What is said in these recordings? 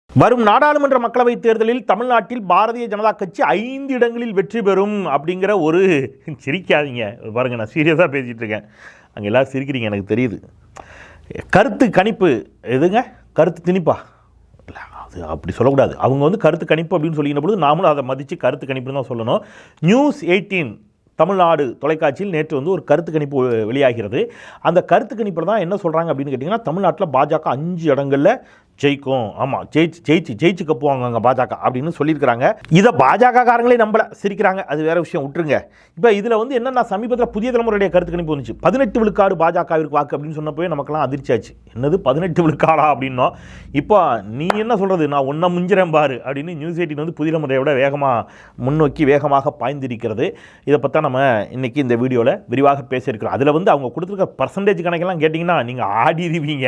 வரும் நாடாளுமன்ற மக்களவைத் தேர்தலில் தமிழ்நாட்டில் பாரதிய ஜனதா கட்சி 5 இடங்களில் வெற்றி பெறும் அப்படிங்கிற ஒரு சிரிக்காதீங்க பாருங்க, நான் சீரியஸாக பேசிகிட்டு இருக்கேன். அங்கே எல்லோரும் சிரிக்கிறீங்க, எனக்கு தெரியுது. கருத்து கணிப்பு எதுங்க? கருத்து திணிப்பா? இல்லை, அது அப்படி சொல்லக்கூடாது. அவங்க கருத்து கணிப்பு அப்படின்னு சொல்லிக்கிற பொழுது நாமளும் அதை மதித்து கருத்து கணிப்புன்னு தான் சொல்லணும். நியூஸ் 18 தமிழ்நாடு தொலைக்காட்சியில் நேற்று ஒரு கருத்து கணிப்பு வெளியாகிறது. அந்த கருத்து கணிப்பில் தான் என்ன சொல்கிறாங்க அப்படின்னு கேட்டிங்கன்னா, தமிழ்நாட்டில் பாஜக 5 இடங்களில் ஜெயிக்கும். ஆமாம், ஜெயிச்சு கப்புவாங்க பாஜக அப்படின்னு சொல்லியிருக்கிறாங்க. இதை பாஜக காரங்களே நம்பல, சிரிக்கிறாங்க. அது வேற விஷயம், விட்டுருங்க. இப்போ இதில் என்னென்னா, சமீபத்தில் புதிய தலைமுறையுடைய கருத்து கணிப்பு வந்துச்சு. 18 விழுக்காடு பாஜகவிற்கு வாக்கு அப்படின்னு சொன்னப்போ நமக்கெல்லாம் அதிர்ச்சி ஆச்சு. என்னது 18 விழுக்காடா அப்படின்னோம். இப்போ நீ என்ன சொல்கிறது, நான் ஒன்றை முஞ்சிறேன் பாரு அப்படின்னு நியூஸ் 18 புதிய தலைமுறையை விட முன்னோக்கி வேகமாக பாய்ந்திருக்கிறது. இதை பற்றி நம்ம இன்னைக்கு இந்த வீடியோவில் விரிவாக பேசியிருக்கிறோம். அதில் அவங்க கொடுத்துருக்க பர்சன்டேஜ் கணக்கெல்லாம் கேட்டிங்கன்னா நீங்கள் ஆடிடுவீங்க.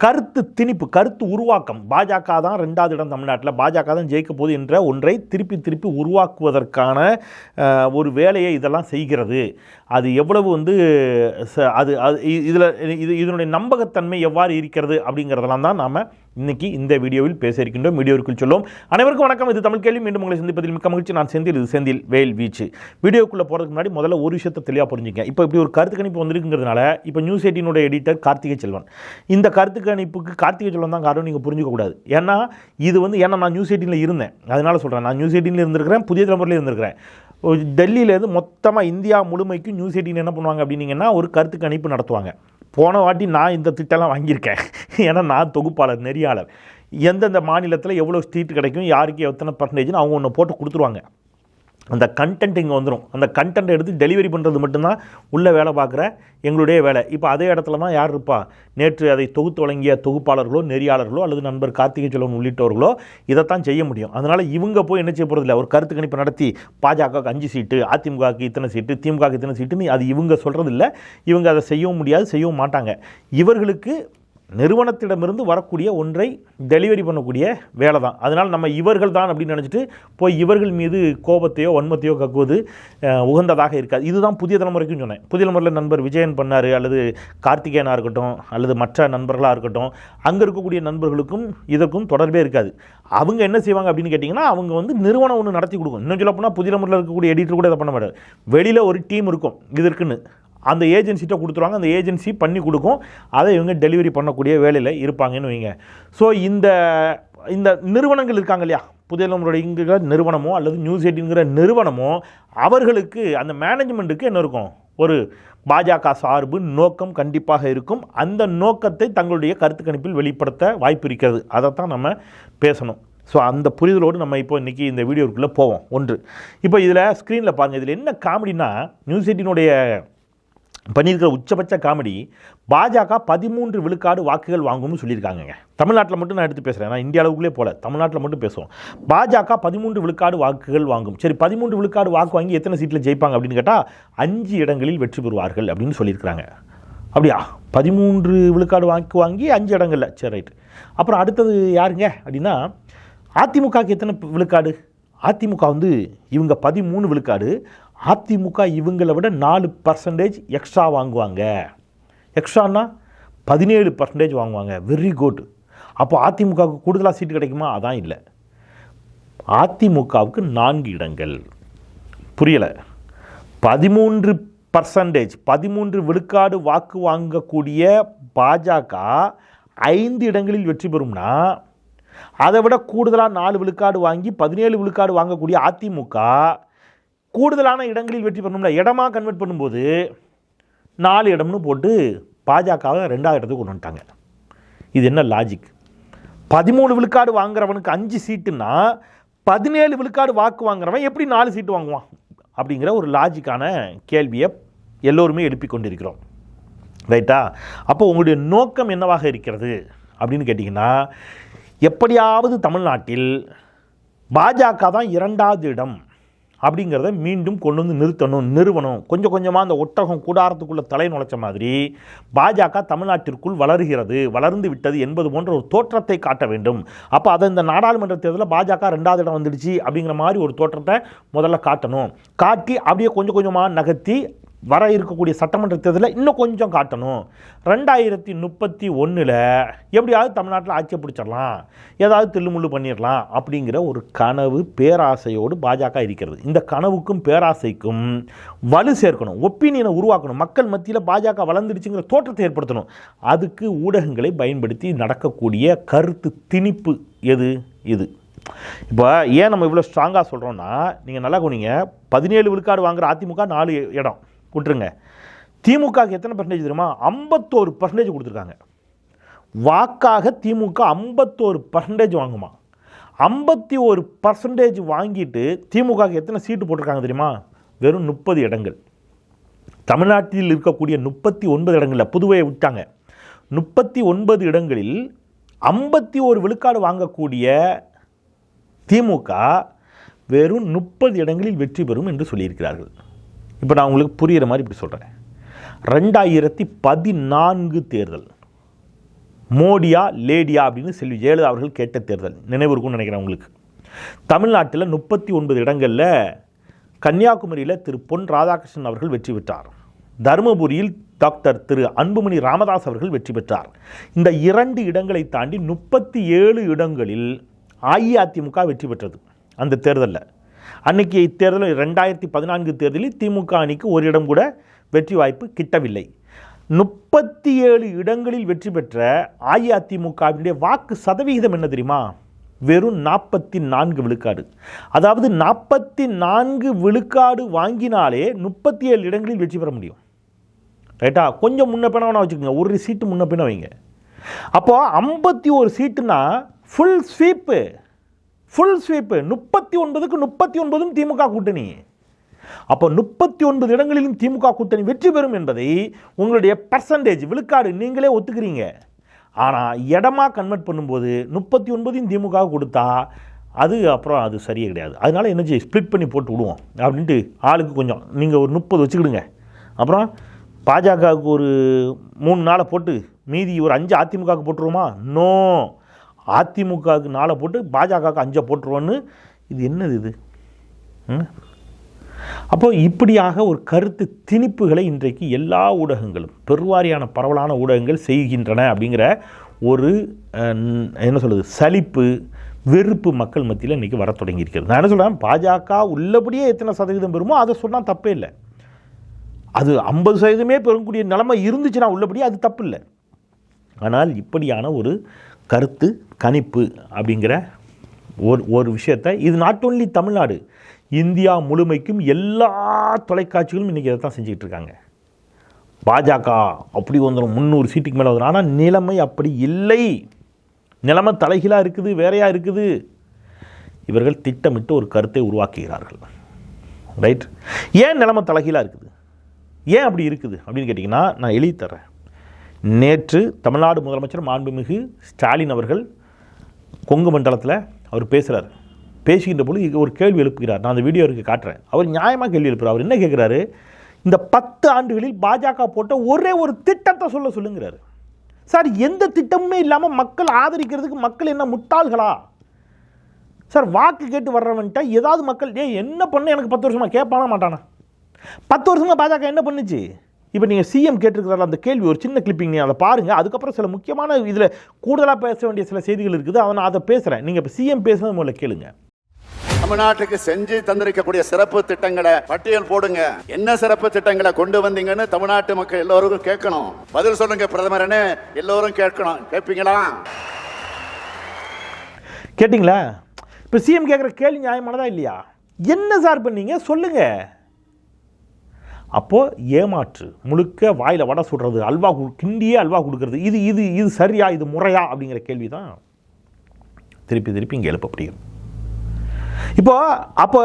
கருத்து திணிப்பு, கருத்து உருவாக்கம், பாஜக தான் 2வது இடம் தமிழ்நாட்டில், பாஜக தான் ஜெயிக்க போகுது என்ற ஒன்றை திருப்பி உருவாக்குவதற்கான ஒரு வேலையை இதெல்லாம் செய்கிறது. அது எவ்வளவு அது இதனுடைய நம்பகத்தன்மை எவ்வாறு இருக்கிறது அப்படிங்கிறதெல்லாம் தான் நாம் இன்னைக்கு இந்த வீடியோவில் பேச இருக்கின்றோம். வீடியோவுக்குள் சொல்லும் அனைவருக்கும் வணக்கம். இது தமிழ் கேள்வி. மீண்டும் உங்களை சந்திப்பதில் மிக்க மகிழ்ச்சி. நான் செந்தில், இது செந்தில் வேல் வீச்சு. வீடியோக்குள்ளே போகிறதுக்கு முன்னாடி முதல்ல ஒரு விஷயத்தை தெளிவாக புரிஞ்சுங்க. இப்போ இப்படி ஒரு கருத்து கணிப்பு வந்திருக்குங்கிறதுனால இப்போ நியூஸ் 18 எடிட்டர் கார்த்திகை செல்வன், இந்த கருத்து கணிப்புக்கு கார்த்திகை செல்வன் தான் காரணம் நீங்கள் புரிஞ்சுக்கக்கூடாது. ஏன்னா இது ஏன்னா நான் நியூஸ் 18 இருந்தேன், அதனால சொல்கிறேன். நான் நியூஸ் 18 இருந்திருக்கிறேன், புதிய தலைமுறையில் இருந்திருக்கிறேன். டெல்லியிலேருந்து மொத்தமாக இந்தியா முழுமைக்கும் நியூஸ் 18 என்ன பண்ணுவாங்க அப்படின்னீங்கன்னா, ஒரு கருத்து கணிப்பு நடத்துவாங்க. போன வாட்டி நான் இந்த திட்டம்லாம் வாங்கியிருக்கேன். ஏன்னா நான் தொகுப்பாளர், நெறியாளர். எந்தெந்த மாநிலத்தில் எவ்வளோ சீட்டு கிடைக்கும், யாருக்கு எத்தனை பர்சன்டேஜ்னு அவங்க ஒன்று போட்டு கொடுத்துருவாங்க. அந்த கண்டென்ட் இங்கே வந்துடும். அந்த கண்டென்ட் எடுத்து டெலிவரி பண்ணுறது மட்டும்தான் உள்ளே வேலை பார்க்குற எங்களுடைய வேலை. இப்போ அதே இடத்துல தான் யார் இருப்பா? நேற்று அதை தொகுத்து வழங்கிய தொகுப்பாளர்களோ, நெறியாளர்களோ அல்லது நண்பர் கார்த்திகை செல்வன் உள்ளிட்டவர்களோ இதைத்தான் செய்ய முடியும். அதனால் இவங்க போய் என்ன செய்ய போகிறதில்ல, ஒரு கருத்து கணிப்பு நடத்தி பாஜகவுக்கு 5 சீட்டு, அதிமுகவுக்கு இத்தனை சீட்டு, திமுகவுக்கு இத்தனை சீட்டுன்னு அது இவங்க சொல்கிறதில்ல. இவங்க அதை செய்யவும் முடியாது, செய்யவும் மாட்டாங்க. இவர்களுக்கு நிறுவனத்திடமிருந்து வரக்கூடிய ஒன்றை டெலிவரி பண்ணக்கூடிய வேலை தான். அதனால் நம்ம இவர்கள் தான் அப்படின்னு நினச்சிட்டு போய் இவர்கள் மீது கோபத்தையோ வன்மத்தையோ கக்குவது உகந்ததாக இருக்காது. இதுதான் புதிய தலைமுறைக்கும் சொன்னேன். புதிய தலைமுறையில் நண்பர் விஜயன் பண்ணார், அல்லது கார்த்திகேயனாக இருக்கட்டும், அல்லது மற்ற நண்பர்களாக இருக்கட்டும், அங்கே இருக்கக்கூடிய நண்பர்களுக்கும் இதற்கும் தொடர்பே இருக்காது. அவங்க என்ன செய்வாங்க அப்படின்னு கேட்டிங்கன்னா, அவங்க நிறுவனம் ஒன்று நடத்தி கொடுக்கும். இன்னும் சொல்ல போனால் புதிய தலைமுறையில் இருக்கக்கூடிய எடிட்டர் கூட இதை பண்ண மாட்டார். வெளியில் ஒரு டீம் இருக்கும், இது இருக்குன்னு அந்த ஏஜென்சிட்ட கொடுத்துருவாங்க. அந்த ஏஜென்சி பண்ணி கொடுக்கும். அதை இவங்க டெலிவரி பண்ணக்கூடிய வேலையில் இருப்பாங்கன்னு வைங்க. ஸோ இந்த நிறுவனங்கள் இருக்காங்க இல்லையா, புதிய தலைமுறைங்கிற நிறுவனமோ அல்லது நியூஸ் 18ங்கிற நிறுவனமோ, அவர்களுக்கு அந்த மேனேஜ்மெண்ட்டுக்கு என்ன இருக்கும், ஒரு பாஜக சார்பு நோக்கம் கண்டிப்பாக இருக்கும். அந்த நோக்கத்தை தங்களுடைய கருத்து கணிப்பில் வெளிப்படுத்த வாய்ப்பு இருக்கிறது. அதைத்தான் நம்ம பேசணும். ஸோ அந்த புரிதலோடு நம்ம இப்போ இன்றைக்கி இந்த வீடியோக்குள்ளே போவோம். ஒன்று, இப்போ இதில் ஸ்க்ரீனில் பாருங்கள். இதில் என்ன காமெடினா, நியூஸ் 18 பண்ணியிருக்கிற உச்சபட்ச காமெடி, பாஜக 13 விழுக்காடு வாக்குகள் வாங்கும்னு சொல்லியிருக்காங்க. தமிழ்நாட்டில் மட்டும் நான் எடுத்து பேசுகிறேன், நான் இந்திய அளவுக்குள்ளே போல, தமிழ்நாட்டில் மட்டும் பேசுவோம். பாஜக 13 விழுக்காடு வாக்குகள் வாங்கும். சரி, 13 விழுக்காடு வாக்கு வாங்கி எத்தனை சீட்டில் ஜெயிப்பாங்க அப்படின்னு கேட்டால் 5 இடங்களில் வெற்றி பெறுவார்கள் அப்படின்னு சொல்லியிருக்கிறாங்க. அப்படியா? 13 விழுக்காடு வாக்கு வாங்கி 5 இடங்களில். சரி, ரைட்டு. அப்புறம் அடுத்தது யாருங்க அப்படின்னா, அதிமுகவுக்கு எத்தனை விழுக்காடு? அதிமுக இவங்க 13 விழுக்காடு, அதிமுக இவங்களை விட 4% எக்ஸ்ட்ரா வாங்குவாங்க. எக்ஸ்ட்ரானா 17% வாங்குவாங்க. Very good. அப்போ அதிமுகவுக்கு கூடுதலாக சீட்டு கிடைக்குமா? அதான் இல்லை. அதிமுகவுக்கு 4 இடங்கள். புரியலை. 13%, 13 விழுக்காடு வாக்கு வாங்கக்கூடிய பாஜக 5 இடங்களில் வெற்றி பெறும்னா, அதை விட கூடுதலாக 4 விழுக்காடு வாங்கி 17 விழுக்காடு வாங்கக்கூடிய அதிமுக கூடுதலான இடங்களில் வெற்றி பண்ணணும்ல. இடமாக கன்வெர்ட் பண்ணும்போது 4 இடம்னு போட்டு பாஜகவை 2வது இடத்துக்கு கொண்டு வந்துட்டாங்க. இது என்ன லாஜிக்? 13 விழுக்காடு வாங்குறவனுக்கு 5 சீட்டுன்னா 17 விழுக்காடு வாக்கு வாங்குறவன் எப்படி 4 சீட்டு வாங்குவான்? அப்படிங்கிற ஒரு லாஜிக்கான கேள்வியை எல்லோருமே எழுப்பி கொண்டிருக்கிறோம். ரைட்டா? அப்போ உங்களுடைய நோக்கம் என்னவாக இருக்கிறது அப்படின்னு கேட்டிங்கன்னா, எப்படியாவது தமிழ்நாட்டில் பாஜக தான் 2வது இடம் அப்படிங்கிறத மீண்டும் கொண்டு நிறுத்தணும். நிறுவனம் கொஞ்சம் கொஞ்சமாக அந்த ஒட்டகம் கூடாரத்துக்குள்ளே தலை நுழைச்ச மாதிரி பாஜக தமிழ்நாட்டிற்குள் வளர்கிறது, வளர்ந்து விட்டது என்பது போன்ற ஒரு தோற்றத்தை காட்ட வேண்டும். அப்போ அதை இந்த நாடாளுமன்ற தேர்தலில் பாஜக 2வது இடம் வந்துடுச்சு அப்படிங்கிற மாதிரி ஒரு தோற்றத்தை முதல்ல காட்டணும். காட்டி அப்படியே கொஞ்சம் கொஞ்சமாக நகர்த்தி வர இருக்கக்கூடிய சட்டமன்ற தேர்தலில் இன்னும் கொஞ்சம் காட்டணும், 2031 எப்படியாவது தமிழ்நாட்டில் ஆட்சியை பிடிச்சிடலாம், ஏதாவது தில்லுமுள்ளு பண்ணிடலாம் அப்படிங்கிற ஒரு கனவு பேராசையோடு பாஜக இருக்கிறது. இந்த கனவுக்கும் பேராசைக்கும் வலு சேர்க்கணும், ஒப்பீனியனை உருவாக்கணும், மக்கள் மத்தியில் பாஜக வளர்ந்துடுச்சுங்கிற தோற்றத்தை ஏற்படுத்தணும். அதுக்கு ஊடகங்களை பயன்படுத்தி நடக்கக்கூடிய கருத்து திணிப்பு இது. இப்போ ஏன் நம்ம இவ்வளோ ஸ்ட்ராங்காக சொல்கிறோன்னா, நீங்கள் நல்லா கவனிங்க, 17 விழுக்காடு வாங்குகிற அதிமுக 4 இடம் கொடுத்துருங்க. திமுகவுக்கு எத்தனை பர்சன்டேஜ் தெரியுமா? 51% கொடுத்துருக்காங்க. வாக்காக திமுக 51% வாங்குமா. 51% வாங்கிட்டு திமுகவுக்கு எத்தனை சீட்டு போட்டிருக்காங்க தெரியுமா? வெறும் 30 இடங்கள். தமிழ்நாட்டில் இருக்கக்கூடிய 39 இடங்களில் புதுவையை விட்டாங்க, 39 இடங்களில் 51 விழுக்காடு வாங்கக்கூடிய திமுக வெறும் 30 இடங்களில் வெற்றி பெறும் என்று சொல்லியிருக்கிறார்கள். இப்போ நான் உங்களுக்கு புரிகிற மாதிரி இப்படி சொல்கிறேன். 2014 தேர்தல் மோடியா லேடியா அப்படின்னு செல்வி ஜெயலலிதா அவர்கள் கேட்ட தேர்தல் நினைவு இருக்கும்னு நினைக்கிறேன் உங்களுக்கு. தமிழ்நாட்டில் 39 இடங்களில் கன்னியாகுமரியில் திரு பொன் ராதாகிருஷ்ணன் அவர்கள் வெற்றி பெற்றார். தருமபுரியில் டாக்டர் திரு அன்புமணி ராமதாஸ் அவர்கள் வெற்றி பெற்றார். இந்த 2 இடங்களை தாண்டி 37 இடங்களில் அஇஅதிமுக வெற்றி பெற்றது அந்த தேர்தலில். அன்றைக்கி தேர்தல் 2014 தேர்தலில் திமுக அணிக்கு ஒரு இடம் கூட வெற்றி வாய்ப்பு கிட்டவில்லை. 37 இடங்களில் வெற்றி பெற்ற அஇஅதிமுகவினுடைய வாக்கு சதவிகிதம் என்ன தெரியுமா? வெறும் 44 விழுக்காடு. அதாவது 44 விழுக்காடு வாங்கினாலே 37 இடங்களில் வெற்றி பெற முடியும். ரைட்டா? கொஞ்சம் முன்ன பின்ன வேணா வச்சுக்கோங்க, ஒரு சீட்டு முன்ன பின்ன வைங்க. அப்போ 51 சீட்டுனா ஃபுல் ஸ்வீப்பு. 39க்கு 39 திமுக கூட்டணி. அப்போ 39 இடங்களிலும் திமுக கூட்டணி வெற்றி பெறும் என்பதை உங்களுடைய பர்சன்டேஜ் விழுக்காடு நீங்களே ஒத்துக்கிறீங்க. ஆனால் இடமா கன்வெர்ட் பண்ணும்போது 39 திமுக கொடுத்தா அப்புறம் அது சரியே கிடையாது. அதனால என்ன செய்ய, ஸ்ப்ளிட் பண்ணி போட்டு விடுவோம் அப்படின்ட்டு ஆளுக்கு கொஞ்சம் நீங்கள் ஒரு 30 வச்சுக்கிடுங்க. அப்புறம் பாஜகவுக்கு ஒரு 3 நாளை போட்டு மீதி ஒரு 5 அதிமுகவுக்கு போட்டுருவோமா? நோ, அதிமுகவுக்கு 4 போட்டு பாஜகவுக்கு 5 போட்டுருவோன்னு. இது என்னது இது? அப்போ இப்படியாக ஒரு கருத்து திணிப்புகளை இன்றைக்கு எல்லா ஊடகங்களும், பெருவாரியான பரவலான ஊடகங்கள் செய்கின்றன அப்படிங்கிற ஒரு என்ன சொல்கிறது, சலிப்பு வெறுப்பு மக்கள் மத்தியில் இன்றைக்கி வர தொடங்கியிருக்கிறது. நான் என்ன சொல்கிறேன், பாஜக உள்ளபடியே எத்தனை சதவீதம் பெறுமோ அதை சொன்னால் தப்பே இல்லை. அது 50% பெறக்கூடிய நிலைமை இருந்துச்சுன்னா உள்ளபடியே அது தப்பு இல்லை. ஆனால் இப்படியான ஒரு கருத்து கணிப்பு அப்படிங்கிற ஒரு விஷயத்தை, இது நாட் ஓன்லி தமிழ்நாடு, இந்தியா முழுமைக்கும் எல்லா தொலைக்காட்சிகளும் இன்றைக்கி இதை தான் செஞ்சுக்கிட்டு இருக்காங்க. பாஜக அப்படி வந்துடும், 300 சீட்டுக்கு மேலே வந்துடும். ஆனால் நிலைமை அப்படி இல்லை. நிலைமை தலைகீழாக இருக்குது, வேறையாக இருக்குது. இவர்கள் திட்டமிட்டு ஒரு கருத்தை உருவாக்குகிறார்கள். ரைட்? ஏன் நிலைமை தலைகீழாக இருக்குது, ஏன் அப்படி இருக்குது அப்படின்னு கேட்டிங்கன்னா நான் எழுதி தரேன். நேற்று தமிழ்நாடு முதலமைச்சர் மாண்புமிகு ஸ்டாலின் அவர்கள் கொங்கு மண்டலத்தில் அவர் பேசுகிறார். பேசுகின்ற பொழுது ஒரு கேள்வி எழுப்புகிறார். நான் அந்த வீடியோ இருக்கு காட்டுறேன். அவர் நியாயமாக கேள்வி எழுப்புகிறார். அவர் என்ன கேட்குறாரு, இந்த 10 ஆண்டுகளில் பாஜக போட்ட ஒரே ஒரு திட்டத்தை சொல்லுங்கிறாரு. சார், எந்த திட்டமுமே இல்லாமல் மக்கள் ஆதரிக்கிறதுக்கு மக்கள் என்ன முட்டாள்களா? சார், வாக்கு கேட்டு வர்றவன்ட்ட ஏதாவது மக்கள் என்ன பண்ண எனக்கு 10 வருஷமாக கேட்பானா மாட்டானா? 10 வருஷமாக பாஜக என்ன பண்ணுச்சு? இப்போ நீங்கள் சிஎம் கேட்டிருக்கிறார் அந்த கேள்வி, ஒரு சின்ன கிளிப்பிங், நீங்கள் அதை பாருங்கள். அதுக்கப்புறம் சில முக்கியமான இதில் கூடுதலாக பேச வேண்டிய சில செய்திகள் இருக்குது, நான் அதை பேசுகிறேன். நீங்கள் இப்போ சிஎம் பேசுனது முதல்ல கேளுங்க. தமிழ்நாட்டுக்கு செஞ்சு தந்திருக்கக்கூடிய சிறப்பு திட்டங்களை பட்டியல் போடுங்க. என்ன சிறப்பு திட்டங்களை கொண்டு வந்தீங்கன்னு தமிழ்நாட்டு மக்கள் எல்லோருக்கும் கேட்கணும். பதில் சொல்லுங்க பிரதமரனே, எல்லோரும் கேட்கணும். கேட்பீங்களா? கேட்டிங்களா? இப்போ சிஎம் கேட்குற கேள்வி நியாயமானதா இல்லையா? என்ன சார் பண்ணீங்க சொல்லுங்க. அப்போது ஏமாற்று, முழுக்க வாயில் வடை சுடுறது, அல்வா கிண்டியே அல்வா கொடுக்கறது, இது இது இது சரியா, இது முறையா அப்படிங்கிற கேள்வி தான் திருப்பி இங்கே எழுப்பப்படுகிறது. அப்போ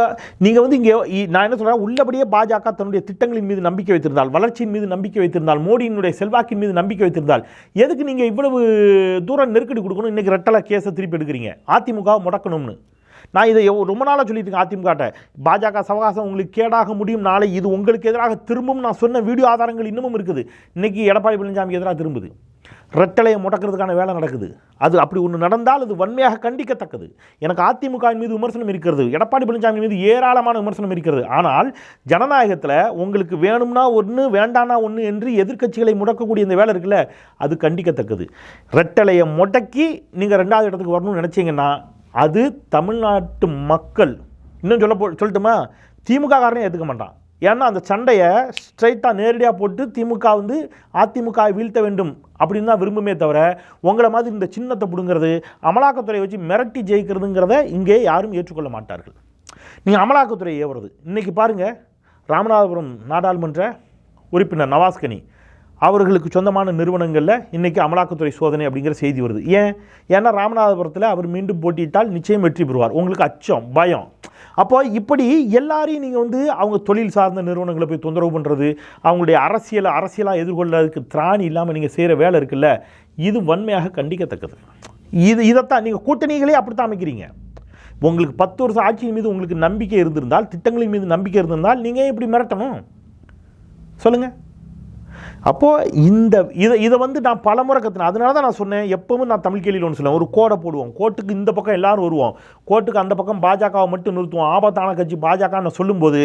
நீங்கள் வந்து இங்கே நான் என்ன சொல்கிறேன், உள்ளபடியே பாஜக தன்னுடைய திட்டங்களின் மீது நம்பிக்கை வைத்திருந்தால், வளர்ச்சியின் மீது நம்பிக்கை வைத்திருந்தால், மோடியினுடைய செல்வாக்கின் மீது நம்பிக்கை வைத்திருந்தால், எதுக்கு நீங்கள் இவ்வளவு தூரம் நெருக்கடி கொடுக்கணும்? இன்றைக்கி ரெட்டலை கேஸை திருப்பி எடுக்கிறீங்க, அதிமுக முடக்கணும்னு. நான் இதை ரொம்ப நாளாக சொல்லிட்டு இருக்கேன். அதிமுக பாஜக சவகாசம் உங்களுக்கு கேடாக முடியும், நாளை இது உங்களுக்கு எதிராக திரும்பும். நான் சொன்ன வீடியோ ஆதாரங்கள் இன்னமும் இருக்குது. இன்றைக்கி எடப்பாடி பழனிசாமிக்கு எதிராக திரும்புது. ரெட்டலையை முடக்கிறதுக்கான வேலை நடக்குது. அது அப்படி ஒன்று நடந்தால் அது வன்மையாக கண்டிக்கத்தக்கது. எனக்கு அதிமுக மீது விமர்சனம் இருக்கிறது, எடப்பாடி பழனிசாமி மீது ஏராளமான விமர்சனம் இருக்கிறது. ஆனால் ஜனநாயகத்தில் உங்களுக்கு வேணும்னா ஒன்று, வேண்டானா ஒன்று என்று எதிர்க்கட்சிகளை முடக்கக்கூடிய இந்த வேலை இருக்குல்ல, அது கண்டிக்கத்தக்கது. ரெட்டலையை முடக்கி நீங்கள் 2வது இடத்துக்கு வரணும்னு நினச்சிங்கன்னா அது தமிழ்நாட்டு மக்கள், இன்னும் சொல்லட்டுமா, திமுக காரனே ஏற்றுக்க மாட்டான். ஏன்னா அந்த சண்டையை ஸ்ட்ரைட்டாக நேரடியாக போட்டு திமுக அதிமுக வீழ்த்த வேண்டும் அப்படின்னு தான் விரும்புமே தவிர, உங்களை மாதிரி இந்த சின்னத்தை பிடுங்கிறது, அமலாக்கத்துறை வச்சு மிரட்டி ஜெயிக்கிறதுங்கிறத இங்கே யாரும் ஏற்றுக்கொள்ள மாட்டார்கள். நீங்கள் அமலாக்கத்துறை ஏவுறது, இன்றைக்கி பாருங்கள், ராமநாதபுரம் நாடாளுமன்ற உறுப்பினர் நவாஸ்கனி அவர்களுக்கு சொந்தமான நிறுவனங்களில் இன்றைக்கி அமலாக்கத்துறை சோதனை அப்படிங்கிற செய்தி வருது. ஏன்னா ராமநாதபுரத்தில் அவர் மீண்டும் போட்டியிட்டால் நிச்சயம் வெற்றி பெறுவார். உங்களுக்கு அச்சம், பயம். அப்போ இப்படி எல்லாரையும் நீங்கள் அவங்க தொழில் சார்ந்த நிறுவனங்களை போய் தொந்தரவு பண்ணுறது, அவங்களுடைய அரசியலாக எதிர்கொள்ளதுக்கு திராணி இல்லாமல் நீங்கள் செய்கிற வேலை இருக்குல்ல, இது வன்மையாக கண்டிக்கத்தக்கது. இதைத்தான் நீங்கள் கூட்டணிகளே அப்படித்தான் அமைக்கிறீங்க. உங்களுக்கு 10 வருஷம் ஆட்சியின் மீது உங்களுக்கு நம்பிக்கை இருந்திருந்தால், திட்டங்களின் மீது நம்பிக்கை இருந்திருந்தால் நீங்கள் இப்படி மிரட்டணும் சொல்லுங்கள். அப்போது இதை நான் பல முறை கற்றுனேன். அதனால தான் நான் சொன்னேன், எப்பவும் நான் தமிழ் கேள்வியில் ஒன்று சொல்லுவேன், ஒரு கோடை போடுவோம், கோட்டுக்கு இந்த பக்கம் எல்லாரும் வருவோம், கோட்டுக்கு அந்த பக்கம் பாஜகவை மட்டும் நிறுத்துவோம், ஆபத்தான கட்சி பாஜகன்னு சொல்லும்போது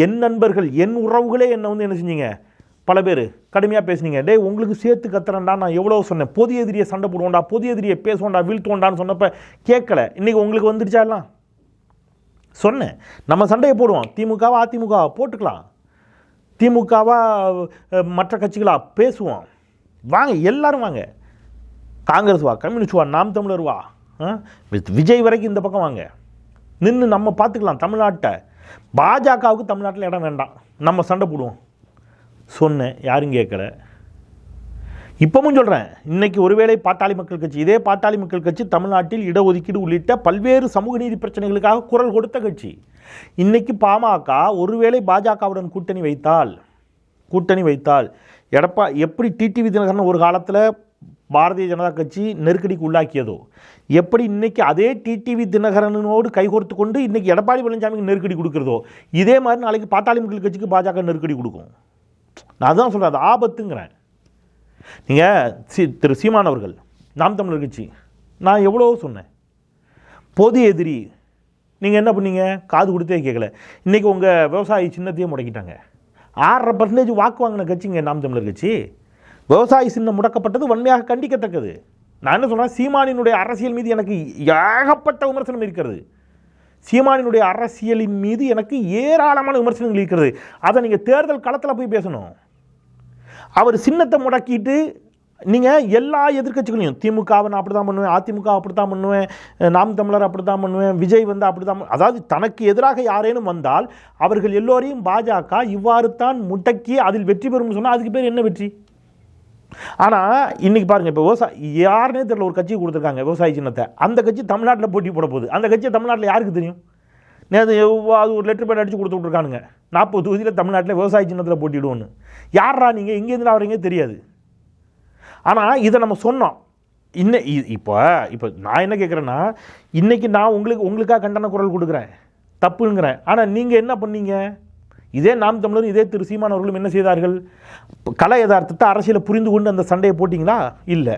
என் நண்பர்கள், என் உறவுகளே என்னை என்ன செஞ்சீங்க, பல பேர் கடுமையாக பேசுனீங்க. உங்களுக்கு சேர்த்து கத்துறேன்டா, நான் எவ்வளோ சொன்னேன், பொது எதிரியை சண்டை போடுவோண்டா, பொது எதிரியை பேசுவோண்டா, வீழ்த்துவோண்டான்னு சொன்னப்போ கேட்கல. இன்றைக்கி உங்களுக்கு வந்துடுச்சா எல்லாம்? சொன்னேன், நம்ம சண்டையை போடுவோம், திமுகவா அதிமுகவா போட்டுக்கலாம், திமுகவா மற்ற கட்சிகளா பேசுவோம், வாங்க எல்லாரும் வாங்க, காங்கிரஸ் வா, கம்யூனிஸ்ட் வா, நாம் தமிழர் வா, விஜய் வரைக்கும் இந்த பக்கம் வாங்க, நின்று நம்ம பார்த்துக்கலாம் தமிழ்நாட்டை. பாஜகவுக்கு தமிழ்நாட்டில் இடம் வேண்டாம், நம்ம சண்டை போடுவோம் சொன்னேன், யாரும் கேட்கல. இப்பவும் சொல்கிறேன், இன்றைக்கி ஒருவேளை பாட்டாளி மக்கள் கட்சி, இதே பாட்டாளி மக்கள் கட்சி தமிழ்நாட்டில் இடஒதுக்கீடு உள்ளிட்ட பல்வேறு சமூக நீதி பிரச்சனைகளுக்காக குரல் கொடுத்த கட்சி. இன்றைக்கி பாமக ஒருவேளை பாஜகவுடன் கூட்டணி வைத்தால் எப்படி டிடிவி தினகரன் ஒரு காலத்தில் பாரதிய ஜனதா கட்சி நெருக்கடிக்கு உள்ளாக்கியதோ, எப்படி இன்றைக்கி அதே டிடிவி தினகரனோடு கைகோர்த்து கொண்டு இன்றைக்கி எடப்பாடி பழனிசாமிக்கு நெருக்கடி கொடுக்குறதோ, இதே மாதிரி நாளைக்கு பாட்டாளி மக்கள் கட்சிக்கு பாஜக நெருக்கடி கொடுக்கும். நான் அதுதான் சொல்கிறேன், அது ஆபத்துங்கிறேன். நீங்கள் திரு சீமான் அவர்கள், நாம் தமிழர் கட்சி, நான் எவ்வளோ சொன்னேன், பொது எதிரி, நீங்கள் என்ன பண்ணீங்க, காது கொடுத்தே கேட்கல. இன்றைக்கி உங்கள் விவசாயி சின்னத்தையே முடக்கிட்டாங்க. 6.5% வாக்கு வாங்கின கட்சிங்க நாம் தமிழர் கட்சி. விவசாயி சின்னம் முடக்கப்பட்டது வன்மையாக கண்டிக்கத்தக்கது. நான் என்ன சொல்கிறேன், சீமானினுடைய அரசியல் மீது எனக்கு ஏகப்பட்ட விமர்சனம் இருக்கிறது. சீமானினுடைய அரசியலின் மீது எனக்கு ஏராளமான விமர்சனங்கள் இருக்கிறது. அதை நீங்கள் தேர்தல் களத்தில் போய் பேசணும். அவர் சின்னத்தை முடக்கிட்டு நீங்கள் எல்லா எதிர்க்கட்சிகளையும், திமுகவை நான் அப்படி தான் பண்ணுவேன், அதிமுக அப்படி தான் பண்ணுவேன், நாம் தமிழர் அப்படி தான் பண்ணுவேன், விஜய் அப்படி தான், அதாவது தனக்கு எதிராக யாரேனும் வந்தால் அவர்கள் எல்லோரையும் பாஜக இவ்வாறு தான் முடக்கி அதில் வெற்றி பெறும் சொன்னால் அதுக்கு பேர் என்ன வெற்றி? ஆனால் இன்றைக்கி பாருங்கள், இப்போ யாருனே தெரியல, ஒரு கட்சி கொடுத்துருக்காங்க விவசாய சின்னத்தை, அந்த கட்சி தமிழ்நாட்டில் போட்டி போட போகுது. அந்த கட்சியை தமிழ்நாட்டில் யாருக்கு தெரியும்? நேற்று அது ஒரு லெட்டர் பேட் அடித்து கொடுத்து விட்ருக்கானுங்க, 40 தொகுதியில் தமிழ்நாட்டில் விவசாய சின்னத்தில் போட்டிடுவோன்னு. யாரா நீங்கள், எங்கேருந்து அவரீங்க தெரியாது. ஆனால் இதை நம்ம சொன்னோம். இப்போ நான் என்ன கேட்குறேன்னா, இன்றைக்கி நான் உங்களுக்காக கண்டன குரல் கொடுக்குறேன், தப்புங்கிறேன். ஆனால் நீங்கள் என்ன பண்ணீங்க? இதே நாம் தமிழரும் இதே திரு சீமான் அவர்களும் என்ன செய்தார்கள்? கலை யதார்த்தத்தை அரசியலை புரிந்து கொண்டு அந்த சண்டையை போட்டிங்களா? இல்லை.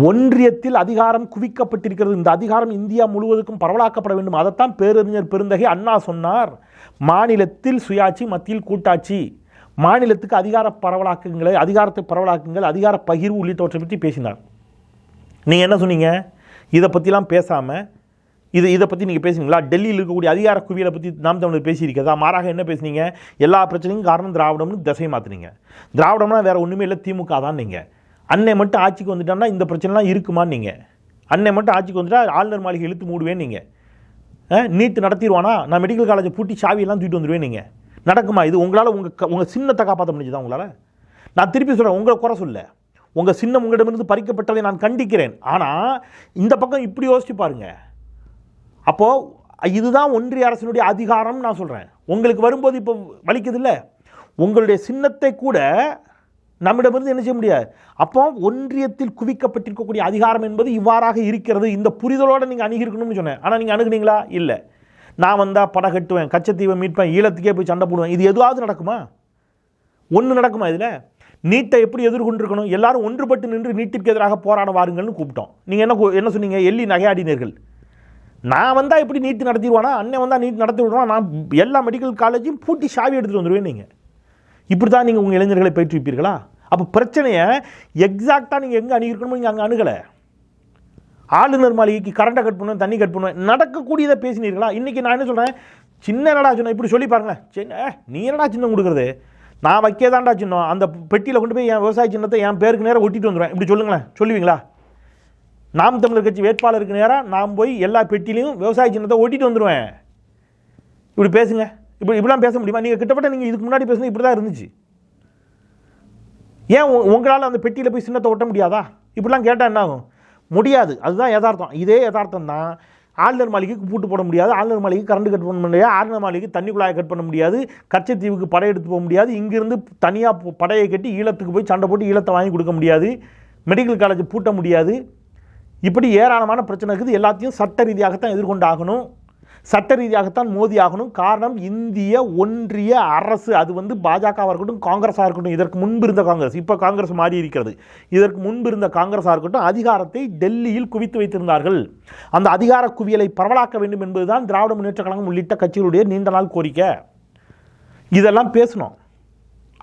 ஒன்றியத்தில் அதிகாரம் குவிக்கப்பட்டிருக்கிறது, இந்த அதிகாரம் இந்தியா முழுவதுக்கும் பரவலாக்கப்பட வேண்டும். அதைத்தான் பேரறிஞர் பெருந்தகை அண்ணா சொன்னார். மாநிலத்தில் சுயாட்சி, மத்தியில் கூட்டாட்சி, மாநிலத்துக்கு அதிகாரத்தை பரவலாக்குங்கள், அதிகார பகிர்வு உள்ளிட்டவற்றை பற்றி பேசினார். நீங்கள் என்ன சொன்னீங்க? இதை பற்றிலாம் பேசாமல் இதை பற்றி நீங்கள் பேசுனீங்களா? டெல்லியில் இருக்கக்கூடிய அதிகார குவியலை பற்றி நாம் தமிழர் பேசியிருக்கிறதா? மாறாக என்ன பேசுனீங்க? எல்லா பிரச்சனையும் காரணம் திராவிடம்னு திசை மாற்றினீங்க. திராவிடம்னா வேறு ஒன்றுமே இல்லை, திமுக தான். நீங்கள் அன்னை மட்டும் ஆட்சிக்கு வந்துட்டான்னா இந்த பிரச்சனைலாம் இருக்குமான்னு நீங்கள், அன்னை மட்டும் ஆட்சிக்கு வந்துட்டா ஆளுநர் மாளிகை இழுத்து மூடுவேன் நீங்கள், நீட்டு நடத்திடுவானா, நான் மெடிக்கல் காலேஜை பூட்டி சாவியெல்லாம் தூக்கிட்டு வந்துடுவேன் நீங்கள், நடக்குமா இது? உங்களால் உங்கள் சின்னத்தை காப்பாற்ற முடிஞ்சுதான் உங்களால்? நான் திருப்பி சொல்கிறேன், உங்களை குறை சொல்ல, உங்கள் சின்னம் உங்களிடமிருந்து பறிக்கப்பட்டதை நான் கண்டிக்கிறேன். ஆனால் இந்த பக்கம் இப்படி யோசிச்சு பாருங்கள். அப்போது இதுதான் ஒன்றிய அரசினுடைய அதிகாரம் நான் சொல்கிறேன். உங்களுக்கு வரும்போது இப்போ வலிக்குது இல்லை, உங்களுடைய சின்னத்தை கூட நம்மிடமிருந்து என்ன செய்ய முடியாது. அப்போ ஒன்றியத்தில் குவிக்கப்பட்டிருக்கக்கூடிய அதிகாரம் என்பது இவ்வாறாக இருக்கிறது, இந்த புரிதலோடு நீங்கள் அணுகிருக்கணும்னு சொன்னேன். ஆனால் நீங்கள் அணுகுனீங்களா? இல்லை. நான் வந்தால் படம் கட்டுவேன், கச்சத்தீவை மீட்பேன், ஈழத்துக்கே போய் சண்டை போடுவேன், இது எதுவாவது நடக்குமா? ஒன்று நடக்குமா? இதில் நீட்டை எப்படி எதிர்கொண்டிருக்கணும், எல்லாரும் ஒன்றுபட்டு நின்று நீட்டிற்கு எதிராக போராட வாருங்கள்னு கூப்பிட்டோம். நீங்கள் என்ன சொன்னீங்க? எள்ளி நகையாடினீர்கள். நான் வந்தால் எப்படி நீட் நடத்திடுவானா, அண்ணன் வந்தால் நீட் நடத்தி விடுவான், நான் எல்லா மெடிக்கல் காலேஜையும் பூட்டி சாவி எடுத்துகிட்டு வந்துடுவேன். நீங்கள் இப்படி தான் நீங்கள் உங்கள் இளைஞர்களை பயிற்றுவிப்பீர்களா? அப்போ பிரச்சனையை எக்ஸாக்டாக நீங்கள் எங்கே அணுகிருக்கணுமோ நீங்கள் அங்கே அணுகலை. ஆளுநர் மாளிகைக்கு கரண்ட்டை கட் பண்ணுவேன், தண்ணி கட் பண்ணுவேன், நடக்கக்கூடியதை பேசினீர்களா? இன்றைக்கி நான் என்ன சொல்கிறேன், சின்ன என்னடா சின்னம் இப்படி சொல்லி பாருங்களேன். சின்ன நீ என்னடா சின்னம் கொடுக்குறது, நான் வைக்கதான்டா சின்னம், அந்த பெட்டியில் கொண்டு போய் என் விவசாய சின்னத்தை என் பேருக்கு நேரம் ஒட்டிட்டு வந்துடுவேன், இப்படி சொல்லுங்களேன். சொல்லுவீங்களா? நாம் தமிழர் கட்சி வேட்பாளருக்கு நேராக நான் போய் எல்லா பெட்டிலையும் விவசாய சின்னத்தை ஓட்டிட்டு வந்துடுவேன். இப்படி பேசுங்க. இப்படிலாம் பேச முடியுமா? நீங்கள் கிட்டத்தட்ட நீங்கள் இதுக்கு முன்னாடி பேசுனது இப்படி தான் இருந்துச்சு. ஏன் உங்களால் அந்த பெட்டியில் போய் சின்னத்தை ஒட்ட முடியாதா? இப்படிலாம் கேட்டால் என்ன ஆகும்? முடியாது. அதுதான் யதார்த்தம். இதே யதார்த்தம் தான். ஆளுநர் மாளிகைக்கு பூட்டு போட முடியாது, ஆளுநர் மாளிகைக்கு கரண்ட் கட் பண்ண முடியாது, ஆளுநர் மாளிகைக்கு தண்ணி குழாயை கட் பண்ண முடியாது, கச்சத்தீவுக்கு படை எடுத்து போக முடியாது, இங்கிருந்து தனியாக படையை கட்டி ஈழத்துக்கு போய் சண்டை போட்டு ஈழத்தை வாங்கி கொடுக்க முடியாது, மெடிக்கல் காலேஜ் பூட்ட முடியாது. இப்படி ஏராளமான பிரச்சனை இருக்குது. எல்லாத்தையும் சட்ட ரீதியாகத்தான் எதிர்கொண்டு ஆகணும், சட்ட ரீதியாகத்தான் மோதி ஆகணும். காரணம், இந்திய ஒன்றிய அரசு, அது பாஜகவாக இருக்கட்டும், காங்கிரஸாக இருக்கட்டும், இதற்கு முன்பு இருந்த காங்கிரஸ், இப்போ காங்கிரஸ் மாறி இருக்கிறது, இதற்கு முன்பு இருந்த காங்கிரஸாக இருக்கட்டும், அதிகாரத்தை டெல்லியில் குவித்து வைத்திருந்தார்கள். அந்த அதிகார குவியலை பரவலாக்க வேண்டும் என்பதுதான் திராவிட முன்னேற்ற கழகம் உள்ளிட்ட கட்சிகளுடைய நீண்ட நாள் கோரிக்கை. இதெல்லாம் பேசணும்.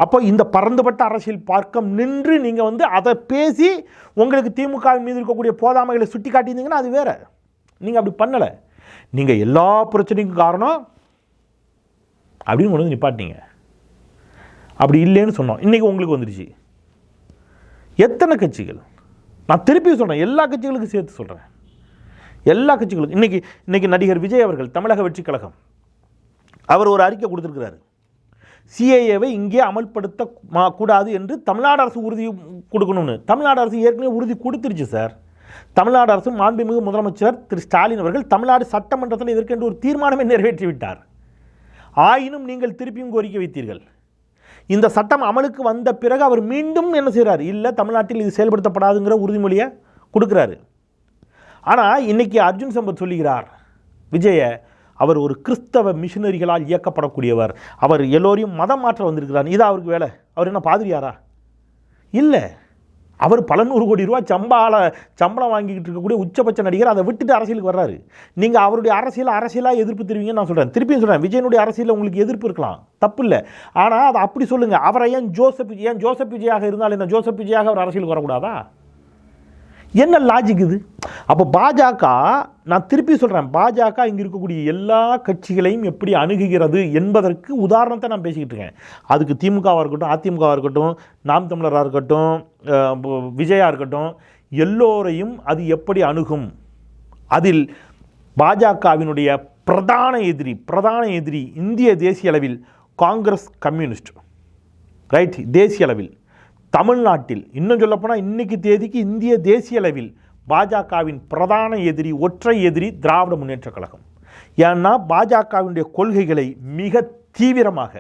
அப்போ இந்த பரந்துபட்ட அரசியல் பார்க்கம் நின்று நீங்கள் அதை பேசி உங்களுக்கு திமுகவின் மீது இருக்கக்கூடிய போதாமைகளை சுட்டி காட்டியிருந்தீங்கன்னா அது வேற. நீங்கள் அப்படி பண்ணலை. நீங்கள் எல்லா பிரச்சனைக்கும் காரணம் அப்படின்னு கொண்டு வந்து நிப்பாட்டிங்க. அப்படி இல்லைன்னு சொன்னோம். இன்றைக்கி உங்களுக்கு வந்துடுச்சு. எத்தனை கட்சிகள், நான் திருப்பி சொல்கிறேன், எல்லா கட்சிகளுக்கும் சேர்த்து சொல்கிறேன், எல்லா கட்சிகளுக்கும். இன்றைக்கி நடிகர் விஜய் அவர்கள் தமிழக வெற்றி கழகம் அவர் ஒரு அறிக்கை கொடுத்துருக்கிறாரு. சிஏஏவை இங்கே அமல்படுத்த கூடாது என்று தமிழ்நாடு அரசு உறுதி கொடுக்கணும்னு. தமிழ்நாடு அரசு ஏற்கனவே உறுதி கொடுத்துருச்சு சார். தமிழ்நாடு அரசு மாண்புமிகு முதலமைச்சர் திரு ஸ்டாலின் அவர்கள் தமிழ்நாடு சட்டமன்றத்தில் இதற்கென்று ஒரு தீர்மானமே நிறைவேற்றிவிட்டார். ஆயினும் நீங்கள் திருப்பியும் கோரிக்கை வைத்தீர்கள். இந்த சட்டம் அமலுக்கு வந்த பிறகு அவர் மீண்டும் என்ன செய்கிறார்? இல்லை, தமிழ்நாட்டில் இது செயல்படுத்தப்படாதுங்கிற உறுதிமொழியை கொடுக்குறாரு. ஆனால் இன்னைக்கு அர்ஜுன் சம்பத் சொல்லுகிறார் விஜய, அவர் ஒரு கிறிஸ்தவ மிஷினரிகளால் இயக்கப்படக்கூடியவர், அவர் எல்லோரையும் மதம் மாற்ற வந்திருக்கிறார். இதா அவருக்கு வேலை? அவர் என்ன பாதிரியாரா? இல்லை, அவர் பல நூறு கோடி ரூபாய் சம்பளம் வாங்கிக்கிட்டு இருக்கக்கூடிய உச்சபட்ச நடிகர். அதை விட்டுட்டு அரசியலுக்கு வர்றாரு. நீங்கள் அவருடைய அரசியலாக எதிர்ப்பு தெரிவிங்கன்னு நான் சொல்கிறேன். திருப்பியும் சொல்கிறேன், விஜயனுடைய அரசியலில் உங்களுக்கு எதிர்ப்பு இருக்கலாம், தப்பு இல்லை. ஆனால் அதை அப்படி சொல்லுங்கள். அவரை ஏன் ஜோசப் விஜயாக இருந்தால் என்ன, ஜோசப் விஜயாக அவர் அரசியலுக்கு வரக்கூடாதா? என்ன லாஜிக் இது? அப்போ பாஜக, நான் திருப்பி சொல்கிறேன், பாஜக இங்கே இருக்கக்கூடிய எல்லா கட்சிகளையும் எப்படி அணுகுகிறது என்பதற்கு உதாரணத்தை நான் பேசிக்கிட்டு இருக்கேன். அதுக்கு திமுகவாக இருக்கட்டும், அதிமுகவாக இருக்கட்டும், நாம் தமிழராக இருக்கட்டும், விஜயா இருக்கட்டும், எல்லோரையும் அது எப்படி அணுகும்? அதில் பாஜகவினுடைய பிரதான எதிரி இந்திய தேசிய அளவில் காங்கிரஸ், கம்யூனிஸ்ட், ரைட்? தேசிய அளவில் தமிழ்நாட்டில், இன்னும் சொல்லப்போனால் இன்னைக்கு தேதிக்கு இந்திய தேசிய அளவில் பாஜகவின் பிரதான எதிரி, ஒற்றை எதிரி திராவிட முன்னேற்ற கழகம். ஏன்னா பாஜகவினுடைய கொள்கைகளை மிக தீவிரமாக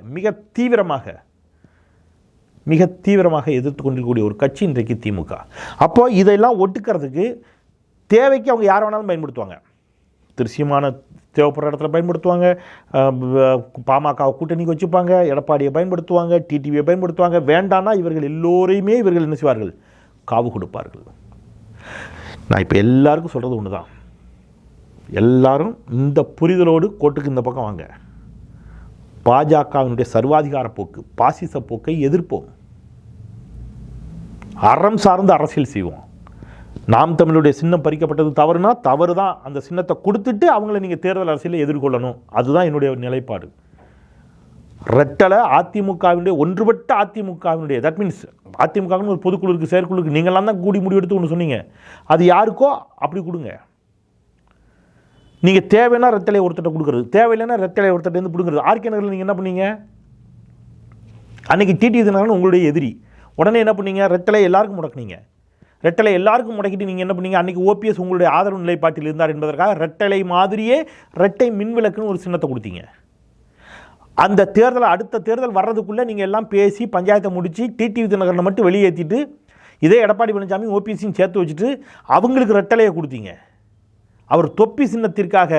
எதிர்த்து கொண்டிருக்கக்கூடிய ஒரு கட்சி இன்றைக்கு திமுக. அப்போ இதெல்லாம் ஒட்டுக்கிறதுக்கு தேவைக்கு அவங்க யார் வேணாலும் பயன்படுத்துவாங்க. திருச்சியமான தேவைப்படுற இடத்துல பயன்படுத்துவாங்க, பாமக கூட்டணிக்கு வச்சுப்பாங்க, எடப்பாடியை பயன்படுத்துவாங்க, டிடிவியை பயன்படுத்துவாங்க. வேண்டான்னா இவர்கள் எல்லோரையுமே இவர்கள் என்ன செய்வார்கள்? காவு கொடுப்பார்கள். நான் இப்போ எல்லாருக்கும் சொல்கிறது ஒன்று தான், எல்லாரும் இந்த புரிதலோடு கோட்டுக்கு இந்த பக்கம் வாங்க. பாஜகவினுடைய சர்வாதிகார போக்கு, பாசிச போக்கை எதிர்ப்போம், அறம் சார்ந்த அரசியல் செய்வோம். நாம் தமிழுடைய சின்னம் பறிக்கப்பட்டது தவறுனா தவறு தான். அந்த சின்னத்தை கொடுத்துட்டு அவங்கள நீங்கள் தேர்தல் அரசியலை எதிர்கொள்ளணும். அதுதான் என்னுடைய நிலைப்பாடு. ரெட்டலை அதிமுகவினுடைய, ஒன்றுபட்ட அதிமுகவினுடைய, தட் மீன்ஸ் அதிமுகவின் ஒரு பொதுக்குழுக்கு, செயற்குழுக்கு நீங்களாம் தான் கூடி முடிவெடுத்து ஒன்று சொன்னீங்க. அது யாருக்கோ அப்படி கொடுங்க. நீங்கள் தேவைன்னா ரெட்டலை ஒருத்தட்ட கொடுக்குறது, தேவையில்லைன்னா ரெட்டலை ஒருத்தட்டேருந்து பிடுங்குறது. ஆர்கே நகரில் நீங்கள் என்ன பண்ணீங்க? அன்றைக்கி டிடி தினகரன் உங்களுடைய எதிரி. உடனே என்ன பண்ணீங்க? ரெட்டலை எல்லாருக்கும் முடக்குனீங்க. ரெட்டலை எல்லாருக்கும் முடக்கிட்டு நீங்கள் என்ன பண்ணீங்க? அன்றைக்கி ஓபிஎஸ் உங்களுடைய ஆதரவு நிலைப்பாட்டில் இருந்தார் என்பதற்காக ரெட்டலை மாதிரியே ரெட்டை மின்விளக்குன்னு ஒரு சின்னத்தை கொடுத்தீங்க. அந்த தேர்தல், அடுத்த தேர்தல் வர்றதுக்குள்ளே நீங்கள் எல்லாம் பேசி பஞ்சாயத்தை முடித்து டிடிவி தினகரனை மட்டும் வெளியேற்றிட்டு இதே எடப்பாடி பழனிசாமி ஓபிஎஸ்ஸையும் சேர்த்து வச்சுட்டு அவங்களுக்கு ரெட்டலையை கொடுத்தீங்க. அவர் தொப்பி சின்னத்திற்காக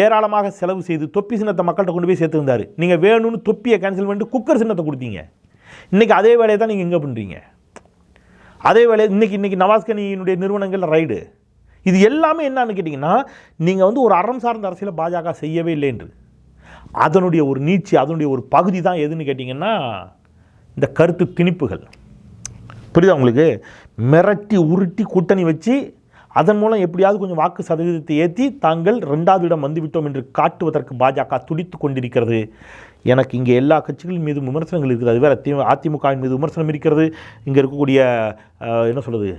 ஏராளமாக செலவு செய்து தொப்பி சின்னத்தை மக்கள்கிட்ட கொண்டு போய் சேர்த்துருந்தார். நீங்கள் வேணும்னு தொப்பியை கேன்சல் பண்ணிட்டு குக்கர் சின்னத்தை கொடுத்தீங்க. இன்றைக்கி அதே வேலையை தான் நீங்கள் எங்கே பண்ணுறீங்க? அதே வேலையை இன்றைக்கி நவாஸ்கனியினுடைய நிறுவனங்கள் ரைடு, இது எல்லாமே என்னன்னு கேட்டிங்கன்னா, நீங்கள் வந்து ஒரு அறம் சார்ந்த அரசியலை பாஜக செய்யவே இல்லை என்று அதனுடைய ஒரு நீட்சி, அதனுடைய ஒரு பகுதி தான் எதுன்னு கேட்டிங்கன்னா இந்த கருத்து திணிப்புகள். புரியுதா உங்களுக்கு? மிரட்டி உருட்டி கூட்டணி வச்சு அதன் மூலம் எப்படியாவது கொஞ்சம் வாக்கு சதவீதத்தை ஏற்றி தாங்கள் 2வது இடம் வந்துவிட்டோம் என்று காட்டுவதற்கு பாஜக துடித்து கொண்டிருக்கிறது. எனக்கு இங்கே எல்லா கட்சிகளின் மீது விமர்சனங்கள் இருக்குது. அது வேறு அதிமுகவின் மீது விமர்சனம் இருக்கிறது. இங்கே இருக்கக்கூடிய என்ன சொல்கிறது,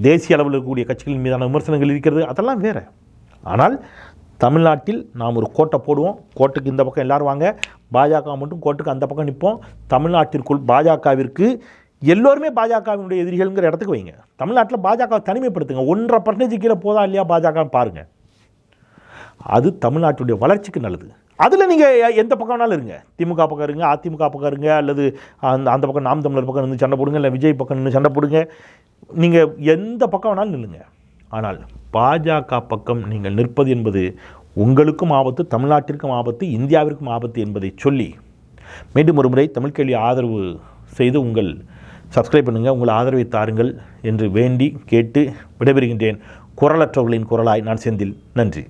தேசிய அளவில் இருக்கக்கூடிய கட்சிகளின் மீதான விமர்சனங்கள் இருக்கிறது. அதெல்லாம் வேறு. ஆனால் தமிழ்நாட்டில் நாம் ஒரு கோட்டை போடுவோம். கோட்டுக்கு இந்த பக்கம் எல்லோரும் வாங்க, பாஜக மட்டும் கோட்டுக்கு அந்த பக்கம் நிற்போம். தமிழ்நாட்டிற்குள் பாஜகவிற்கு எல்லோருமே பாஜகவினுடைய எதிரிகள்ங்கிற இடத்துக்கு வைங்க. தமிழ்நாட்டில் பாஜக தனிமைப்படுத்துங்க. 1.5% கீழே போதா இல்லையா பாஜக பாருங்கள். அது தமிழ்நாட்டுடைய வளர்ச்சிக்கு நல்லது. அதில் நீங்கள் எந்த பக்கம் வேணாலும் இருங்க. திமுக பக்கம் இருங்க, அதிமுக பக்கம் இருங்க, அல்லது அந்த பக்கம் நாம் தமிழர் பக்கம் நின்று சண்டை போடுங்க, இல்லை விஜய் பக்கம் நின்று சண்டை போடுங்க. நீங்கள் எந்த பக்கம் வேணாலும் நில்லுங்க. ஆனால் பாஜக பக்கம் நீங்கள் நிற்பது என்பது உங்களுக்கும் ஆபத்து, தமிழ்நாட்டிற்கும் ஆபத்து, இந்தியாவிற்கும் ஆபத்து என்பதை சொல்லி மீண்டும் ஒரு முறை தமிழ் கேள்வி ஆதரவு செய்து உங்கள் சப்ஸ்கிரைப் பண்ணுங்கள், உங்கள் ஆதரவை தாருங்கள் என்று வேண்டி கேட்டு விடைபெறுகின்றேன். குரலற்றவர்களின் குரலாய் நான் செந்தில். நன்றி.